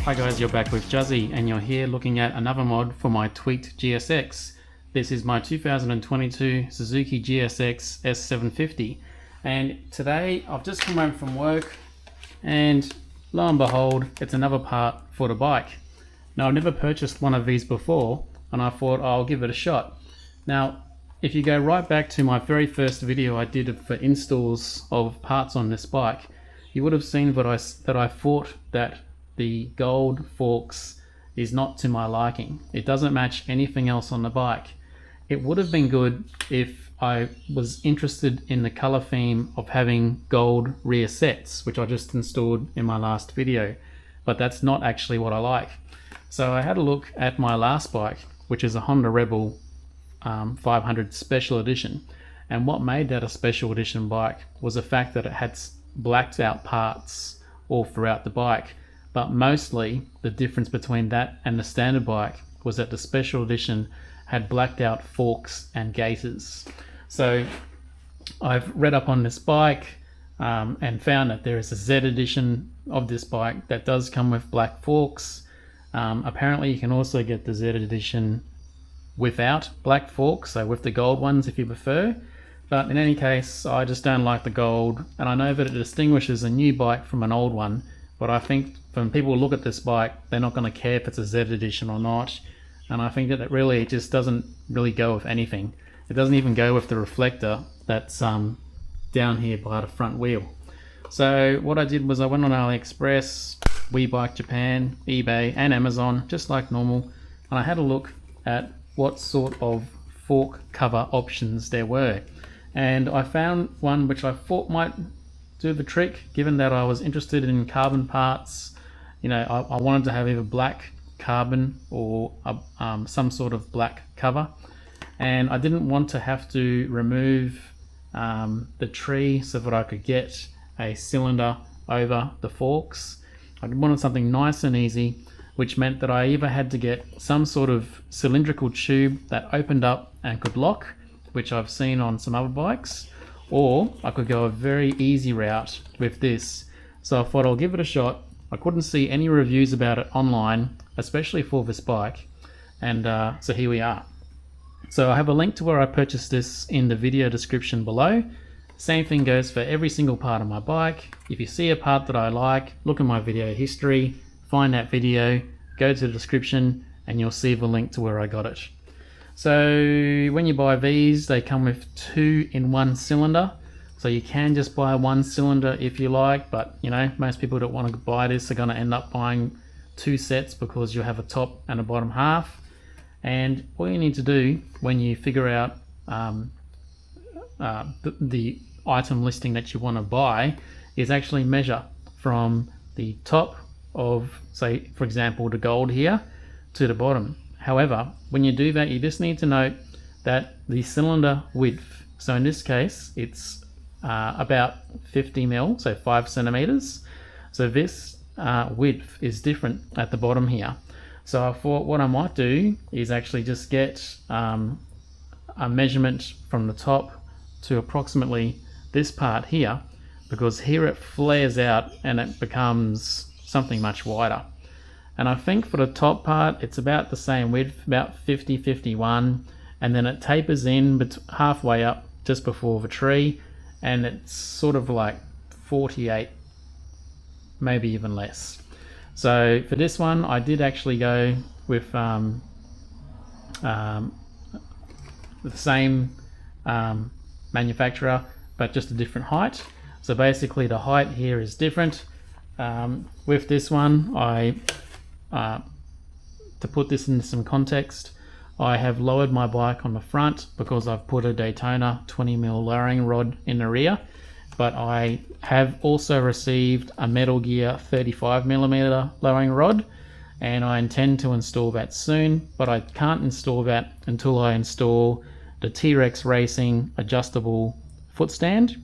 Hi guys, you're back with Juzzie and you're here looking at another mod for my TweakedGSX. This is my 2022 Suzuki GSX S750, and today I've just come home from work and lo and behold, it's another part for the bike. Now, I've never purchased one of these before and I thought I'll give it a shot. Now, if you go right back to my very first video I did for installs of parts on this bike, you would have seen that I thought that the gold forks is not to my liking. It doesn't match anything else on the bike. It would have been good if I was interested in the color theme of having gold rear sets, which I just installed in my last video, but that's not actually what I like. So I had a look at my last bike, which is a Honda Rebel 500 Special Edition, and what made that a Special Edition bike was the fact that it had blacked out parts all throughout the bike. But mostly the difference between that and the standard bike was that the Special Edition had blacked out forks and gaiters. So I've read up on this bike and found that there is a Z Edition of this bike that does come with black forks. Apparently you can also get the Z Edition without black forks, so with the gold ones if you prefer. But in any case, I just don't like the gold, and I know that it distinguishes a new bike from an old one, but I think when people look at this bike, they're not going to care if it's a Z Edition or not. And I think that it really just doesn't really go with anything. It doesn't even go with the reflector that's down here by the front wheel. So what I did was I went on AliExpress, WeBike Japan, eBay and Amazon, just like normal, and I had a look at what sort of fork cover options there were. And I found one which I thought might do the trick, given that I was interested in carbon parts. You know, I wanted to have either black carbon or some sort of black cover, and I didn't want to have to remove the tree so that I could get a cylinder over the forks. I wanted something nice and easy, which meant that I either had to get some sort of cylindrical tube that opened up and could lock, which I've seen on some other bikes, or I could go a very easy route with this. So I thought I'll give it a shot. I couldn't see any reviews about it online, especially for this bike, and so here we are. So I have a link to where I purchased this in the video description below. Same thing goes for every single part of my bike. If you see a part that I like, look at my video history, find that video, go to the description, and you'll see the link to where I got it. So when you buy these, they come with 2-in-1 cylinder. So you can just buy one cylinder if you like, but you know, most people that want to buy this are going to end up buying 2 sets because you have a top and a bottom half. And all you need to do when you figure out the item listing that you want to buy is actually measure from the top of, say for example, the gold here to the bottom. However, when you do that, you just need to note that the cylinder width, so in this case it's about 50 mil, so 5 centimeters. So this width is different at the bottom here. So I thought what I might do is actually just get a measurement from the top to approximately this part here, because here it flares out and it becomes something much wider. And I think for the top part it's about the same width, about 50-51, and then it tapers in halfway up just before the tree, and it's sort of like 48, maybe even less. So for this one I did actually go with the same manufacturer, but just a different height. So basically the height here is different. With this one, to put this into some context, I have lowered my bike on the front because I've put a Daytona 20mm lowering rod in the rear, but I have also received a Metal Gear 35mm lowering rod, and I intend to install that soon, but I can't install that until I install the T-Rex Racing adjustable foot stand.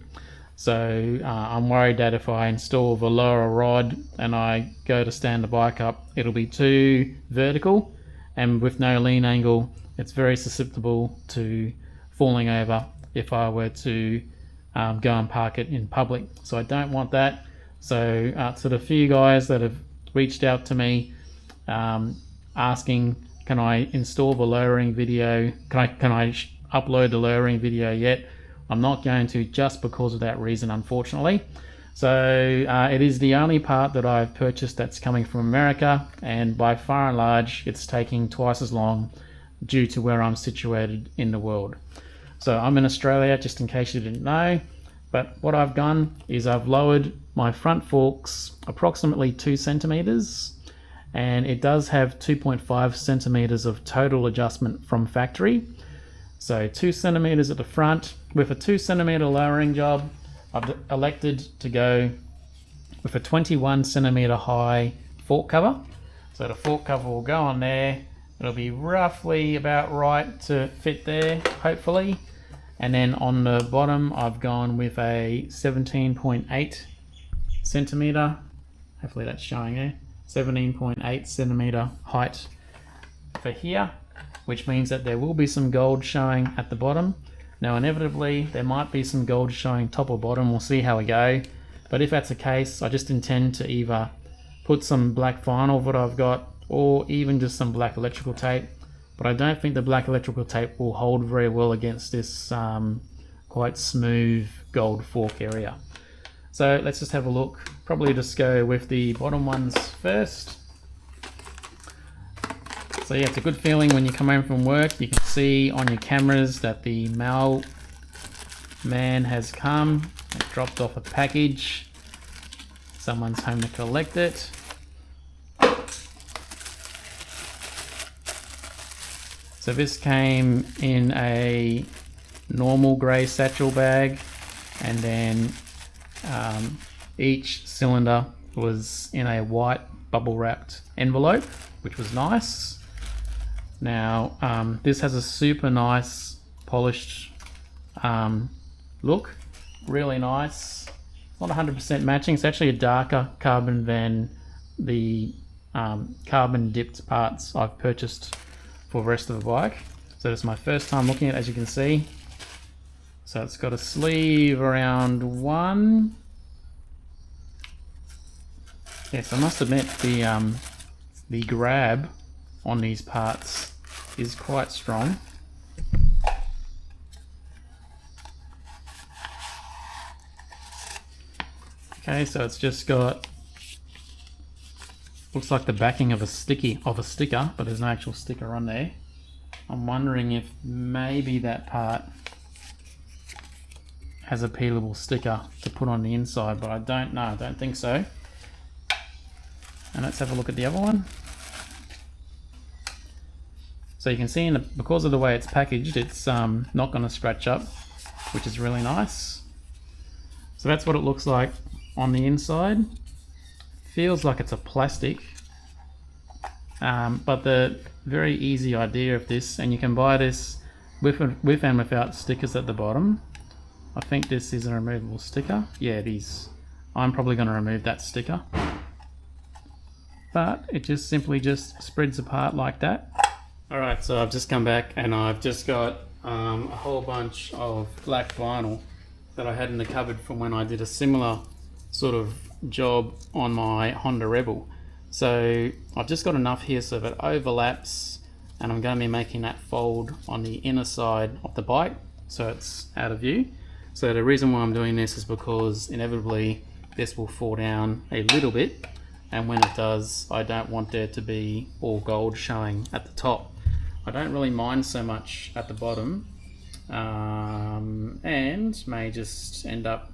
So I'm worried that if I install the lower rod and I go to stand the bike up, it'll be too vertical, and with no lean angle, it's very susceptible to falling over if I were to go and park it in public. So I don't want that. So to the few guys that have reached out to me asking, can I install the lowering video? Can I upload the lowering video yet? I'm not going to, just because of that reason, unfortunately. So it is the only part that I've purchased that's coming from America, and by far and large it's taking twice as long due to where I'm situated in the world. So I'm in Australia, just in case you didn't know. But what I've done is I've lowered my front forks approximately 2 centimeters, and it does have 2.5 centimeters of total adjustment from factory. So 2 centimeters at the front. With a 2 centimeter lowering job, I've elected to go with a 21 centimeter high fork cover. So the fork cover will go on there. It'll be roughly about right to fit there, hopefully. And then on the bottom, I've gone with a 17.8 centimeter. Hopefully that's showing there. 17.8 centimeter height for here, which means that there will be some gold showing at the bottom. Now inevitably there might be some gold showing top or bottom, we'll see how we go. But if that's the case, I just intend to either put some black vinyl that I've got, or even just some black electrical tape. But I don't think the black electrical tape will hold very well against this quite smooth gold fork area. So let's just have a look. Probably just go with the bottom ones first. So yeah, it's a good feeling when you come home from work. You can see on your cameras that the mailman has come and dropped off a package. Someone's home to collect it. So this came in a normal grey satchel bag, and then each cylinder was in a white bubble wrapped envelope, which was nice. Now this has a super nice polished look, really nice. Not 100% matching. It's actually a darker carbon than the carbon dipped parts I've purchased for the rest of the bike. So this is my first time looking at it, as you can see. So it's got a sleeve around 1. Yes, I must admit the grab on these parts is quite strong. Okay, so it's just got, looks like the backing of a sticker, but there's no actual sticker on there. I'm wondering if maybe that part has a peelable sticker to put on the inside, but I don't know, I don't think so. And let's have a look at the other one. So you can see because of the way it's packaged, it's not going to scratch up, which is really nice. So that's what it looks like on the inside. Feels like it's a plastic, but the very easy idea of this, and you can buy this with and without stickers at the bottom. I think this is a removable sticker. Yeah, it is. I'm probably going to remove that sticker, but it just simply spreads apart like that. Alright, so I've just come back and I've just got a whole bunch of black vinyl that I had in the cupboard from when I did a similar sort of job on my Honda Rebel. So I've just got enough here so that it overlaps, and I'm going to be making that fold on the inner side of the bike so it's out of view. So the reason why I'm doing this is because inevitably this will fall down a little bit, and when it does, I don't want there to be all gold showing at the top. I don't really mind so much at the bottom, and may just end up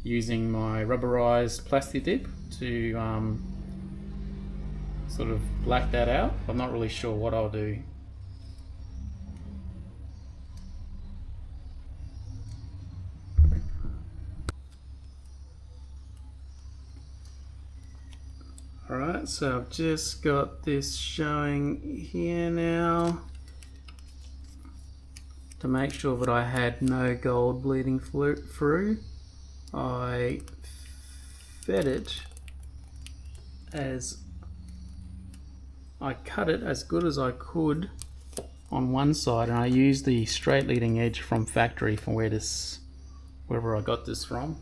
using my rubberized plastic dip to sort of black that out. I'm not really sure what I'll do. Alright, so I've just got this showing here now to make sure that I had no gold bleeding through. I fed it I cut it as good as I could on one side, and I used the straight leading edge from factory from wherever I got this from.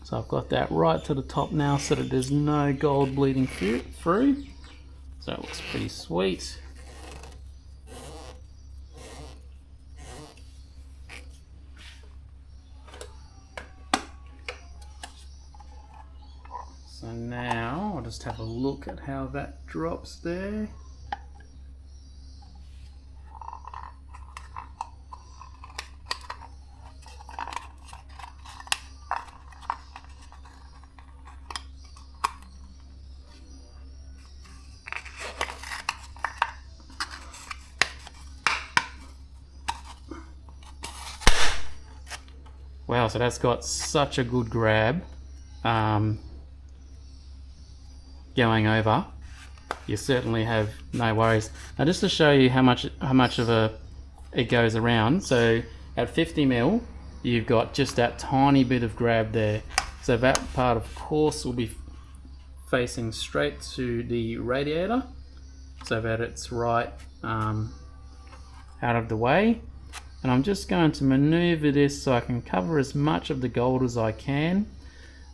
So I've got that right to the top now so that there's no gold bleeding through. So it looks pretty sweet. So now I'll just have a look at how that drops there. Wow, so that's got such a good grab. Going over, you certainly have no worries. Now just to show you how much of it goes around, so at 50 mil you've got just that tiny bit of grab there, so that part of course will be facing straight to the radiator so that it's right out of the way. And I'm just going to maneuver this so I can cover as much of the gold as I can.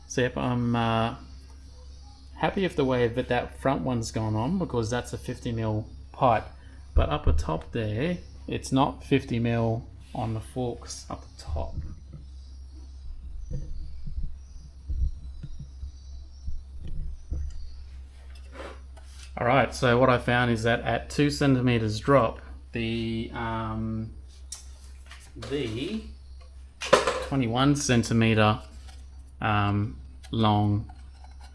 So yep, I'm happy with the way that front one's gone on, because that's a 50 mil pipe, but up at top there it's not 50 mil on the forks up the top. Alright, so what I found is that at 2 centimeters drop, the 21 centimeter long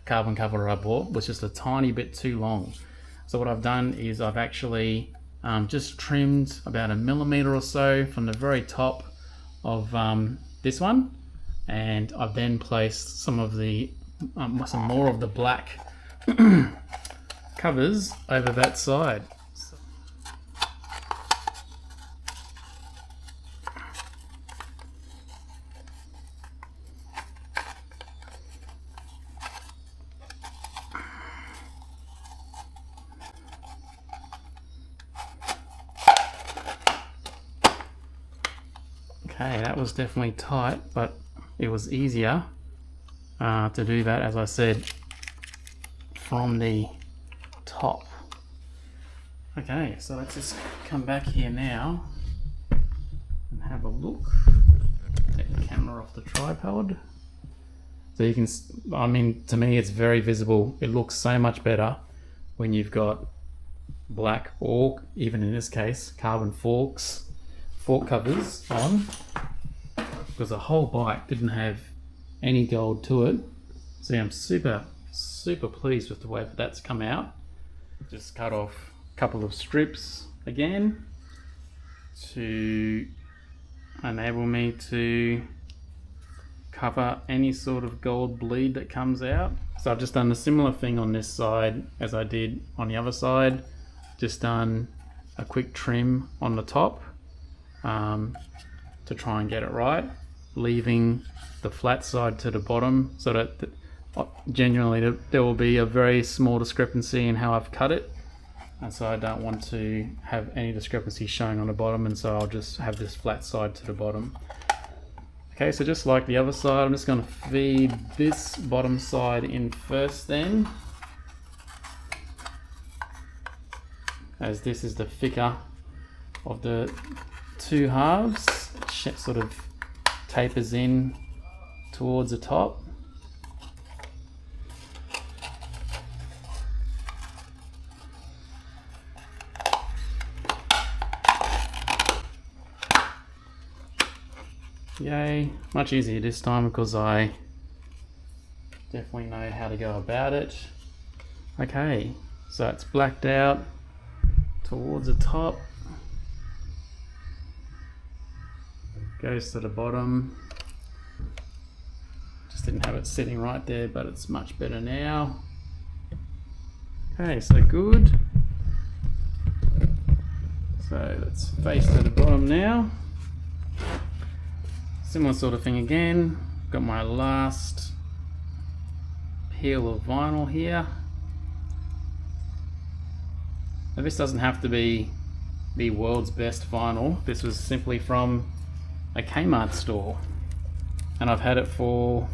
carbon cover I bought was just a tiny bit too long. So what I've done is I've actually just trimmed about 1 millimeter or so from the very top of this one, and I've then placed some of the some more of the black covers over that side. Okay, that was definitely tight, but it was easier to do that, as I said, from the top. Okay, so let's just come back here now and have a look. Take the camera off the tripod. So you can, I mean, to me it's very visible. It looks so much better when you've got black, or even in this case, carbon fork covers on, because the whole bike didn't have any gold to it. So yeah, I'm super pleased with the way that that's come out. Just cut off a couple of strips again to enable me to cover any sort of gold bleed that comes out. So I've just done a similar thing on this side as I did on the other side. Just done a quick trim on the top to try and get it right, leaving the flat side to the bottom, so that genuinely there will be a very small discrepancy in how I've cut it, and so I don't want to have any discrepancy showing on the bottom, and so I'll just have this flat side to the bottom. Okay, so just like the other side, I'm just going to feed this bottom side in first then, as this is the thicker of the two halves. It sort of tapers in towards the top. Yay, much easier this time because I definitely know how to go about it. Okay, so it's blacked out towards the top, goes to the bottom. Just didn't have it sitting right there, but it's much better now. Okay, so good. So let's face to the bottom now. Similar sort of thing again. Got my last peel of vinyl here. Now this doesn't have to be the world's best vinyl. This was simply from a Kmart store, and I've had it for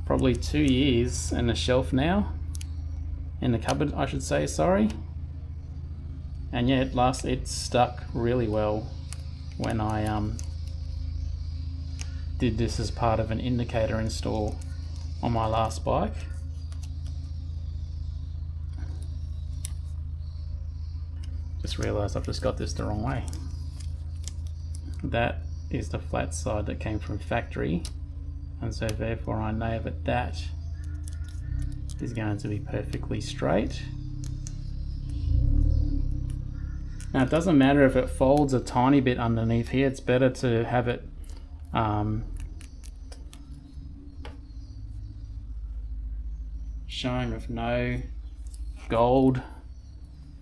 probably 2 years in the shelf now, in the cupboard I should say, sorry. And yeah, it stuck really well when I did this as part of an indicator install on my last bike. Just realised I've just got this the wrong way. That is the flat side that came from factory, and so therefore I know that is going to be perfectly straight. Now it doesn't matter if it folds a tiny bit underneath here, it's better to have it shown with no gold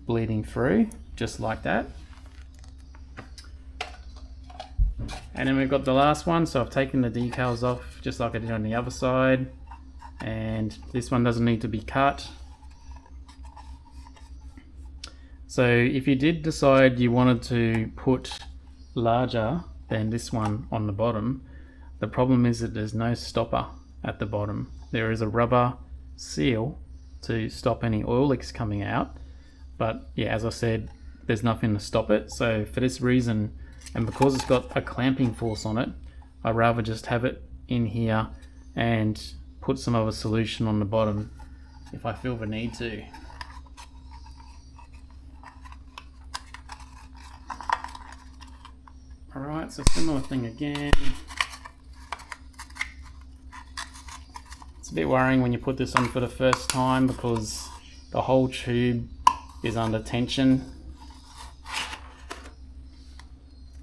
bleeding through, just like that. And then we've got the last one, so I've taken the decals off just like I did on the other side, and this one doesn't need to be cut. So if you did decide you wanted to put larger than this one on the bottom, the problem is that there's no stopper at the bottom. There is a rubber seal to stop any oil leaks coming out, but yeah, as I said, there's nothing to stop it. So for this reason, and because it's got a clamping force on it, I'd rather just have it in here and put some other solution on the bottom if I feel the need to. Alright, so similar thing again. It's a bit worrying when you put this on for the first time because the whole tube is under tension.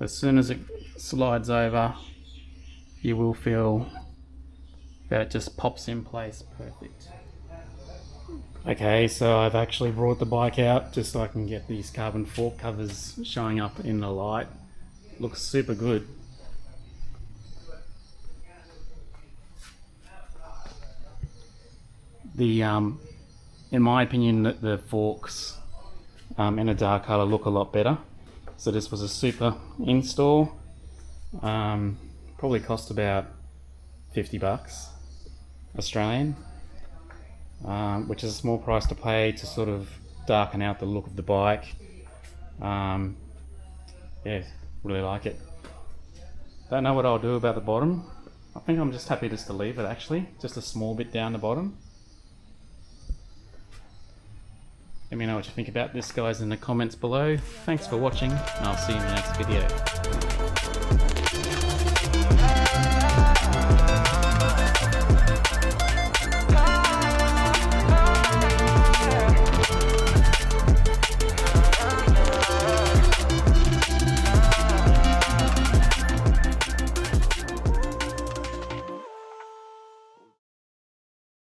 As soon as it slides over, you will feel that it just pops in place perfect. Okay, so I've actually brought the bike out just so I can get these carbon fork covers showing up in the light. Looks super good. In my opinion, the forks in a dark color look a lot better. So this was a super install. Probably cost about 50 bucks Australian, which is a small price to pay to sort of darken out the look of the bike. Yeah, really like it. Don't know what I'll do about the bottom. I think I'm just happy just to leave it actually, just a small bit down the bottom. Let me know what you think about this, guys, in the comments below. Thanks for watching, and I'll see you in the next video.